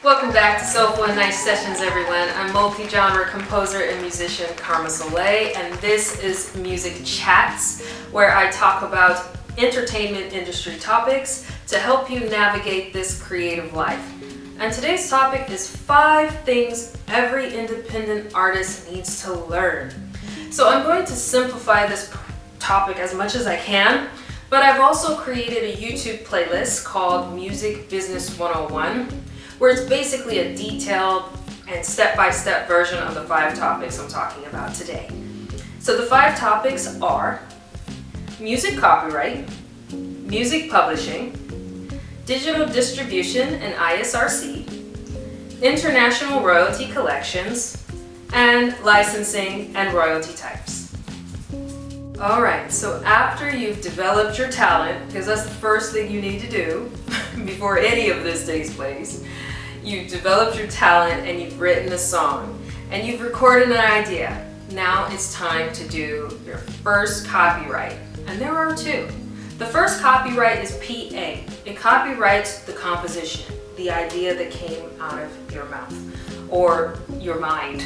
Welcome back to Soulful and Nice Sessions, everyone. I'm multi-genre composer and musician Karma Soleil, and this is Music Chats, where I talk about entertainment industry topics to help you navigate this creative life. And today's topic is 5 things every independent artist needs to learn. So I'm going to simplify this topic as much as I can, but I've also created a YouTube playlist called Music Business 101, where it's basically a detailed and step-by-step version of the 5 topics I'm talking about today. So the 5 topics are music copyright, music publishing, digital distribution and ISRC, international royalty collections, and licensing and royalty types. Alright, so after you've developed your talent, because that's the first thing you need to do before any of this takes place, you've developed your talent and you've written a song and you've recorded an idea. Now it's time to do your first copyright, and there are 2. The first copyright is PA. It copyrights the composition, the idea that came out of your mouth or your mind.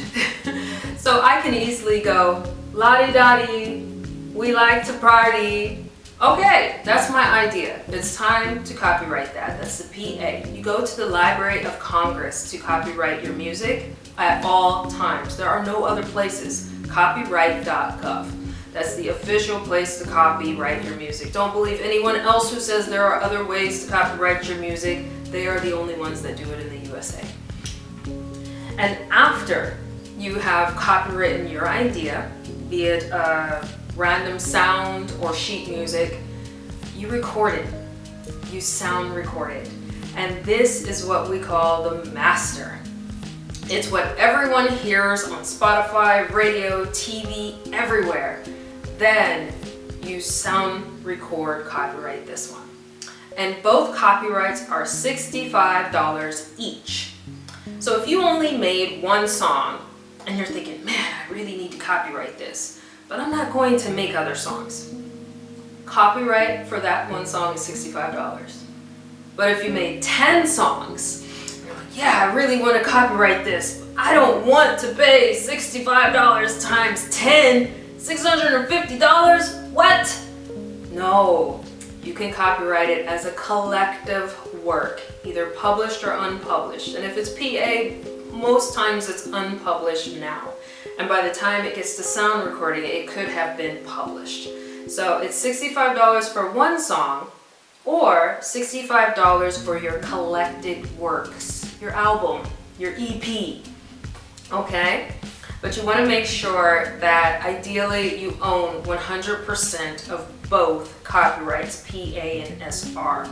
So I can easily go, la-di-da-di, we like to party. Okay, that's my idea. It's time to copyright that. That's the PA. You go to the Library of Congress to copyright your music at all times. There are no other places. Copyright.gov. That's the official place to copyright your music. Don't believe anyone else who says there are other ways to copyright your music. They are the only ones that do it in the USA. And after you have copywritten your idea, be it random sound or sheet music, you record it. You sound record it. And this is what we call the master. It's what everyone hears on Spotify, radio, TV, everywhere. Then you sound record copyright this one. And both copyrights are $65 each. So if you only made one song and you're thinking, man, I really need to copyright this, but I'm not going to make other songs. Copyright for that one song is $65. But if you made 10 songs, you're like, yeah, I really want to copyright this, but I don't want to pay $65 times 10, $650? What? No, you can copyright it as a collective work, either published or unpublished. And if it's PA, most times it's unpublished now. And by the time it gets to sound recording, it could have been published. So it's $65 for one song, or $65 for your collected works, your album, your EP, okay? But you want to make sure that ideally you own 100% of both copyrights, PA and SR.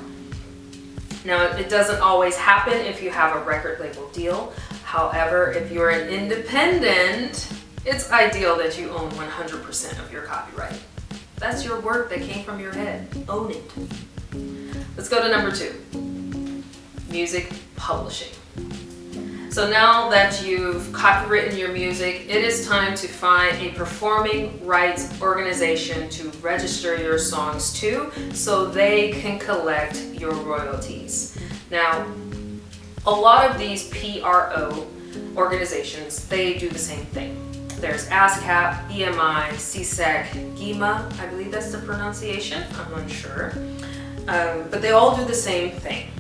Now, it doesn't always happen if you have a record label deal. However, if you're an independent, it's ideal that you own 100% of your copyright. That's your work that came from your head. Own it. Let's go to number 2. Music publishing. So now that you've copywritten your music, it is time to find a performing rights organization to register your songs to so they can collect your royalties. Now, a lot of these PRO organizations, they do the same thing. There's ASCAP, EMI, CSEC, GEMA, I believe that's the pronunciation, I'm unsure. But they all do the same thing.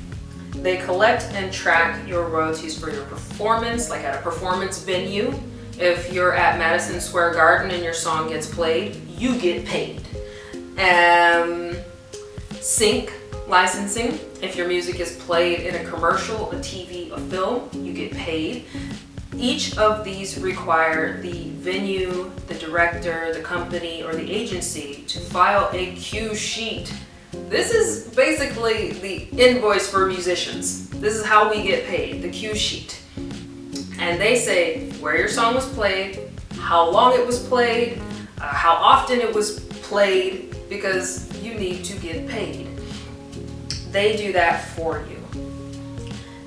They collect and track your royalties for your performance, like at a performance venue. If you're at Madison Square Garden and your song gets played, you get paid. Sync licensing, if your music is played in a commercial, a TV, a film, you get paid. Each of these require the venue, the director, the company, or the agency to file a cue sheet. This is basically the invoice for musicians. This is how we get paid, the cue sheet. And they say where your song was played, how long it was played, how often it was played, because you need to get paid. They do that for you.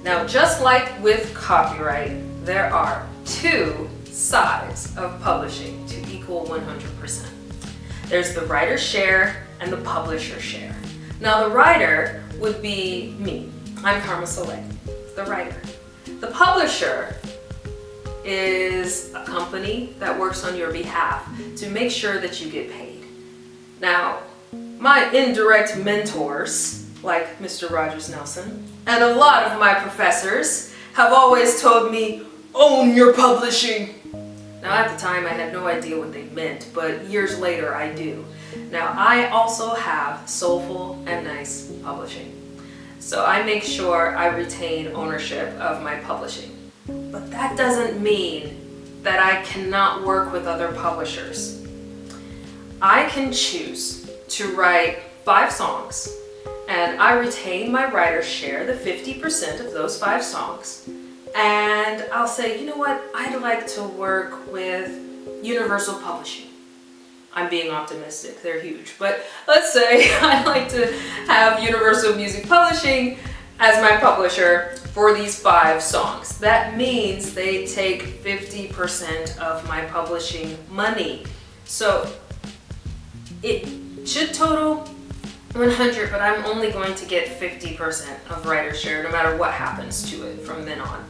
Now, just like with copyright, there are 2 sides of publishing to equal 100%. There's the writer's share and the publisher share. Now, the writer would be me. I'm Karma Soleil, the writer. The publisher is a company that works on your behalf to make sure that you get paid. Now, my indirect mentors, like Mr. Rogers Nelson, and a lot of my professors have always told me, own your publishing. Now, at the time, I had no idea what they meant, but years later, I do. Now, I also have soulful and nice publishing. So I make sure I retain ownership of my publishing. But that doesn't mean that I cannot work with other publishers. I can choose to write 5 songs, and I retain my writer's share, the 50% of those 5 songs. And I'll say, you know what, I'd like to work with Universal Publishing. I'm being optimistic, they're huge. But let's say I'd like to have Universal Music Publishing as my publisher for these 5 songs. That means they take 50% of my publishing money. So it should total 100, but I'm only going to get 50% of writer's share no matter what happens to it from then on.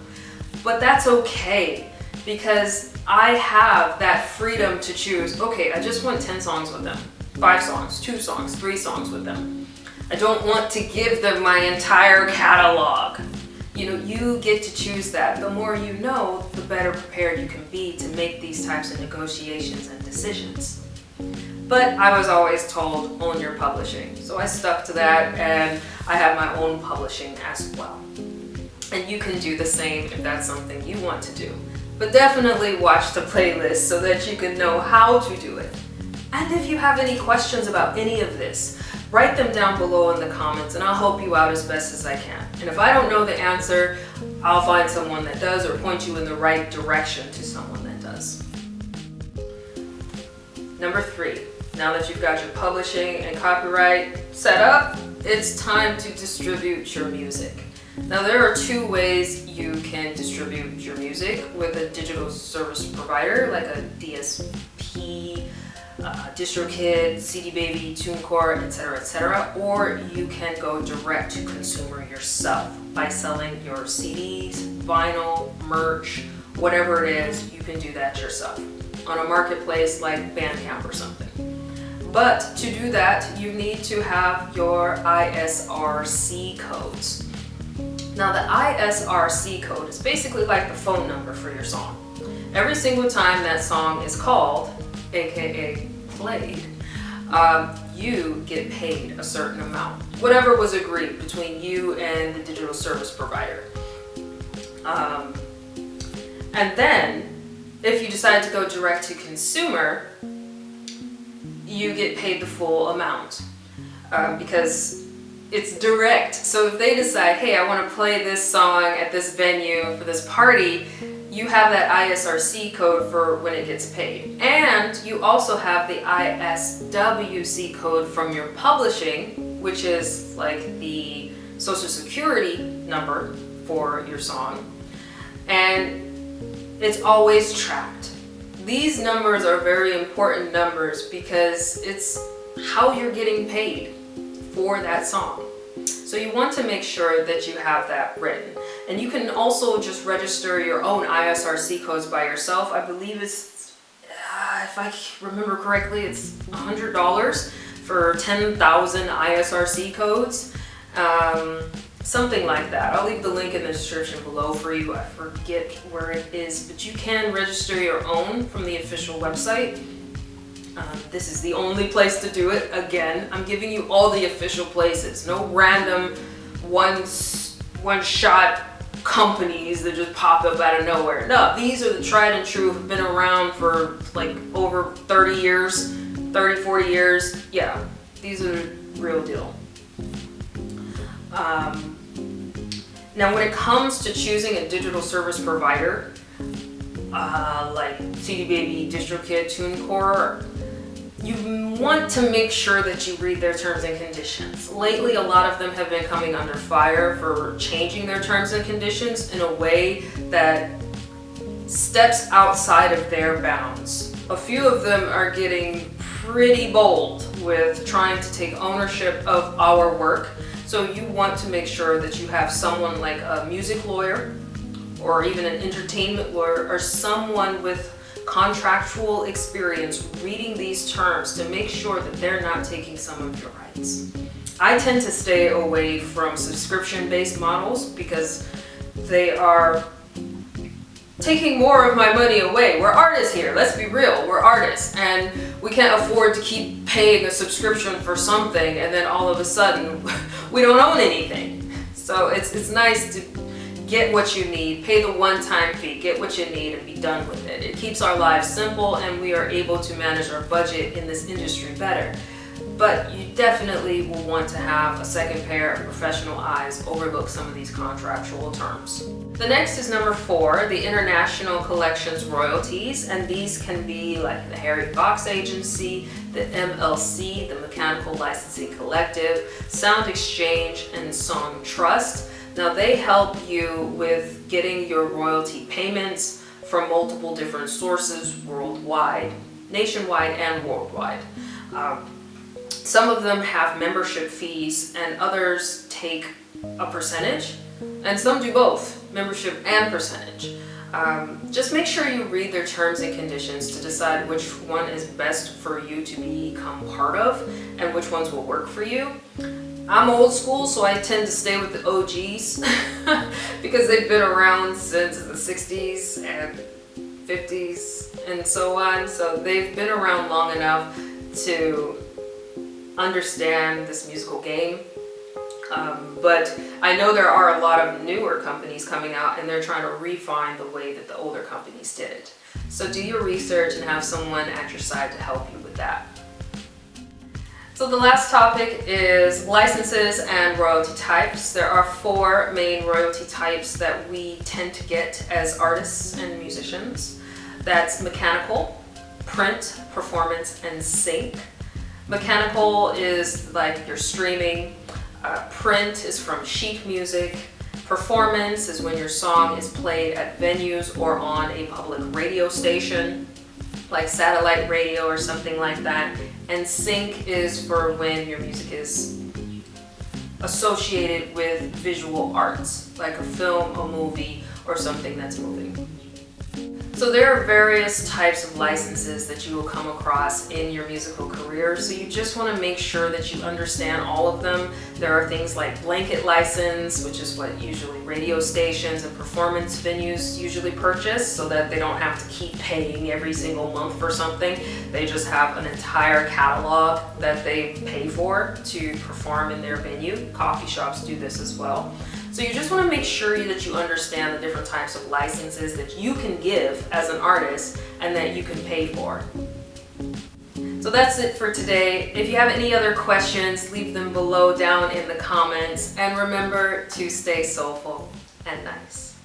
But that's okay, because I have that freedom to choose, okay, I just want 10 songs with them, 5 songs, 2 songs, 3 songs with them. I don't want to give them my entire catalog. You know, you get to choose that. The more you know, the better prepared you can be to make these types of negotiations and decisions. But I was always told, own your publishing. So I stuck to that, and I have my own publishing as well. And you can do the same if that's something you want to do. But definitely watch the playlist so that you can know how to do it. And if you have any questions about any of this, write them down below in the comments and I'll help you out as best as I can. And if I don't know the answer, I'll find someone that does or point you in the right direction to someone that does. Number 3, now that you've got your publishing and copyright set up, it's time to distribute your music. Now, there are 2 ways you can distribute your music: with a digital service provider like a DSP, DistroKid, CD Baby, TuneCore, etc., or you can go direct to consumer yourself by selling your CDs, vinyl, merch, whatever it is. You can do that yourself on a marketplace like Bandcamp or something. But to do that, you need to have your ISRC codes. Now, the ISRC code is basically like the phone number for your song. Every single time that song is called, aka played, you get paid a certain amount, whatever was agreed between you and the digital service provider. And then, if you decide to go direct to consumer, you get paid the full amount because it's direct. So if they decide, hey, I want to play this song at this venue for this party, you have that ISRC code for when it gets paid. And you also have the ISWC code from your publishing, which is like the social security number for your song. And it's always tracked. These numbers are very important numbers because it's how you're getting paid for that song. So you want to make sure that you have that written. And you can also just register your own ISRC codes by yourself. I believe it's, if I remember correctly, it's $100 for 10,000 ISRC codes. Something like that. I'll leave the link in the description below for you. I forget where it is, but you can register your own from the official website. This is the only place to do it. Again, I'm giving you all the official places. No random one-shot companies that just pop up out of nowhere. No, these are the tried and true, have been around for like over 30 years, 30, 40 years. Yeah, these are the real deal. Now, when it comes to choosing a digital service provider, like CD Baby, DistroKid, TuneCore, you want to make sure that you read their terms and conditions. Lately, a lot of them have been coming under fire for changing their terms and conditions in a way that steps outside of their bounds. A few of them are getting pretty bold with trying to take ownership of our work. So you want to make sure that you have someone like a music lawyer or even an entertainment lawyer or someone with contractual experience reading these terms to make sure that they're not taking some of your rights. I tend to stay away from subscription-based models because they are taking more of my money away. We're artists here, let's be real, we're artists, and we can't afford to keep paying a subscription for something and then all of a sudden we don't own anything. So it's nice to get what you need, pay the one-time fee, get what you need and be done with it. It keeps our lives simple and we are able to manage our budget in this industry better. But you definitely will want to have a second pair of professional eyes overlook some of these contractual terms. The next is number 4, the International Collections Royalties, and these can be like the Harry Fox Agency, the MLC, the Mechanical Licensing Collective, Sound Exchange, and Song Trust. Now they help you with getting your royalty payments from multiple different sources worldwide, nationwide and worldwide. Some of them have membership fees and others take a percentage, and some do both, membership and percentage. Just make sure you read their terms and conditions to decide which one is best for you to become part of and which ones will work for you. I'm old school, so I tend to stay with the OGs because they've been around since the 60s and 50s and so on. So they've been around long enough to understand this musical game. But I know there are a lot of newer companies coming out and they're trying to refine the way that the older companies did it. So do your research and have someone at your side to help you with that. So the last topic is licenses and royalty types. There are 4 main royalty types that we tend to get as artists and musicians. That's mechanical, print, performance, and sync. Mechanical is like your streaming. Print is from sheet music. Performance is when your song is played at venues or on a public radio station, like satellite radio or something like that. And sync is for when your music is associated with visual arts, like a film, a movie, or something that's moving. So there are various types of licenses that you will come across in your musical career, so you just want to make sure that you understand all of them. There are things like blanket license, which is what usually radio stations and performance venues usually purchase so that they don't have to keep paying every single month for something. They just have an entire catalog that they pay for to perform in their venue. Coffee shops do this as well. So you just want to make sure that you understand the different types of licenses that you can give as an artist and that you can pay for. So that's it for today. If you have any other questions, leave them below down in the comments. And remember to stay soulful and nice.